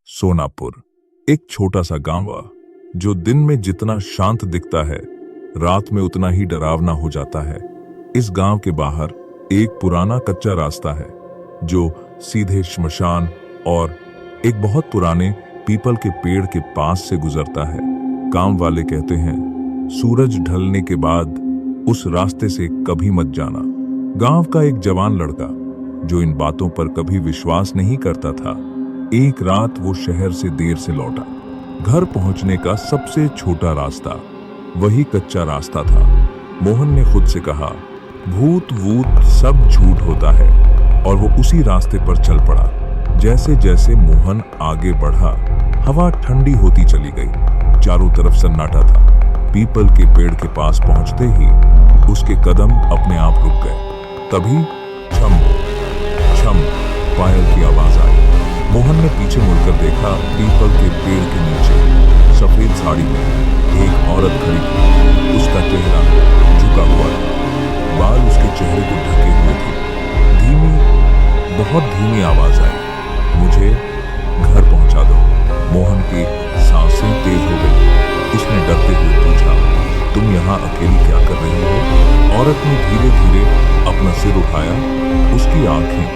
सोनापुर एक छोटा सा गांव जो दिन में जितना शांत दिखता है, रात में उतना ही डरावना हो जाता है। इस गांव के बाहर एक पुराना कच्चा रास्ता है जो सीधे श्मशान और एक बहुत पुराने पीपल के पेड़ के पास से गुजरता है। गांव वाले कहते हैं, सूरज ढलने के बाद उस रास्ते से कभी मत जाना। गांव का एक जवान लड़का जो इन बातों पर कभी विश्वास नहीं करता था, एक रात वो शहर से देर से लौटा। घर पहुंचने का सबसे छोटा रास्ता वही कच्चा रास्ता था। मोहन ने खुद से कहा, भूत वूत सब झूठ होता है, और वो उसी रास्ते पर चल पड़ा। जैसे जैसे मोहन आगे बढ़ा, हवा ठंडी होती चली गई। चारों तरफ सन्नाटा था। पीपल के पेड़ के पास पहुंचते ही उसके कदम अपने आप रुक गए। तभी छम छम पायल की आवाज आई। मोहन ने पीछे मुड़कर देखा, पीपल के पेड़ के नीचे सफेद साड़ी में एक औरत खड़ी थी। उसका चेहरा झुका हुआ था, बाल उसके चेहरे को ढके हुए थे। बहुत धीमी आवाज आई, मुझे घर पहुंचा दो। मोहन की सांसें तेज हो गई। उसने डरते हुए पूछा, तुम यहाँ अकेली क्या कर रही हो? औरत ने धीरे धीरे अपना सिर उठाया। उसकी आंखें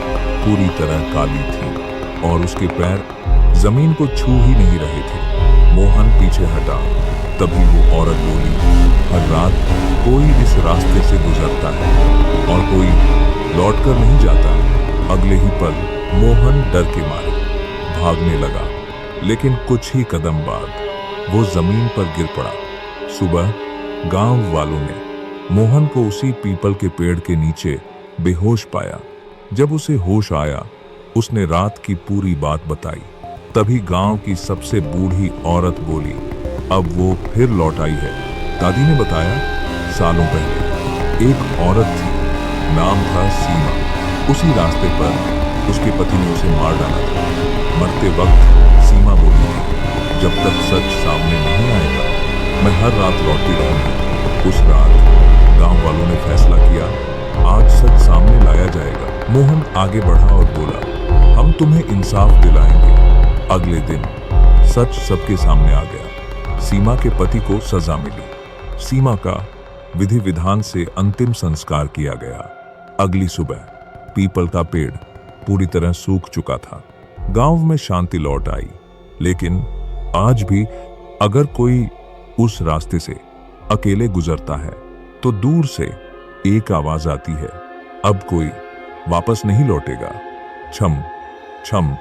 पूरी तरह काली थीं और उसके पैर जमीन को छू ही नहीं रहे थे। मोहन पीछे हटा। तभी वो औरत बोली, हर रात कोई इस रास्ते से गुजरता है और कोई लौटकर नहीं जाता। अगले ही पल मोहन डर के मारे भागने लगा, लेकिन कुछ ही कदम बाद वो जमीन पर गिर पड़ा। सुबह गांव वालों ने मोहन को उसी पीपल के पेड़ के नीचे बेहोश पाया। जब उसे होश आया, उसने रात की पूरी बात बताई। तभी गांव की सबसे बूढ़ी औरत बोली, अब वो फिर लौट आई है। दादी ने बताया, सालों पहले एक औरत थी, नाम था सीमा। उसी रास्ते पर उसके पति ने उसे मार डाला था। मरते वक्त सीमा बोली थी, जब तक सच सामने नहीं आएगा मैं हर रात लौटती रहूंगी। उस रात गांव वालों ने फैसला किया, आज सच सामने लाया जाएगा। मोहन आगे बढ़ा और बोला, हम तुम्हें इंसाफ दिलाएंगे। अगले दिन सच सबके सामने आ गया। सीमा के पति को सजा मिली। सीमा का विधि विधान से अंतिम संस्कार किया गया। अगली सुबह पीपल का पेड़ पूरी तरह सूख चुका था। गांव में शांति लौट आई। लेकिन आज भी अगर कोई उस रास्ते से अकेले गुजरता है तो दूर से एक आवाज आती है, अब कोई वापस नहीं लौटेगा। छम छम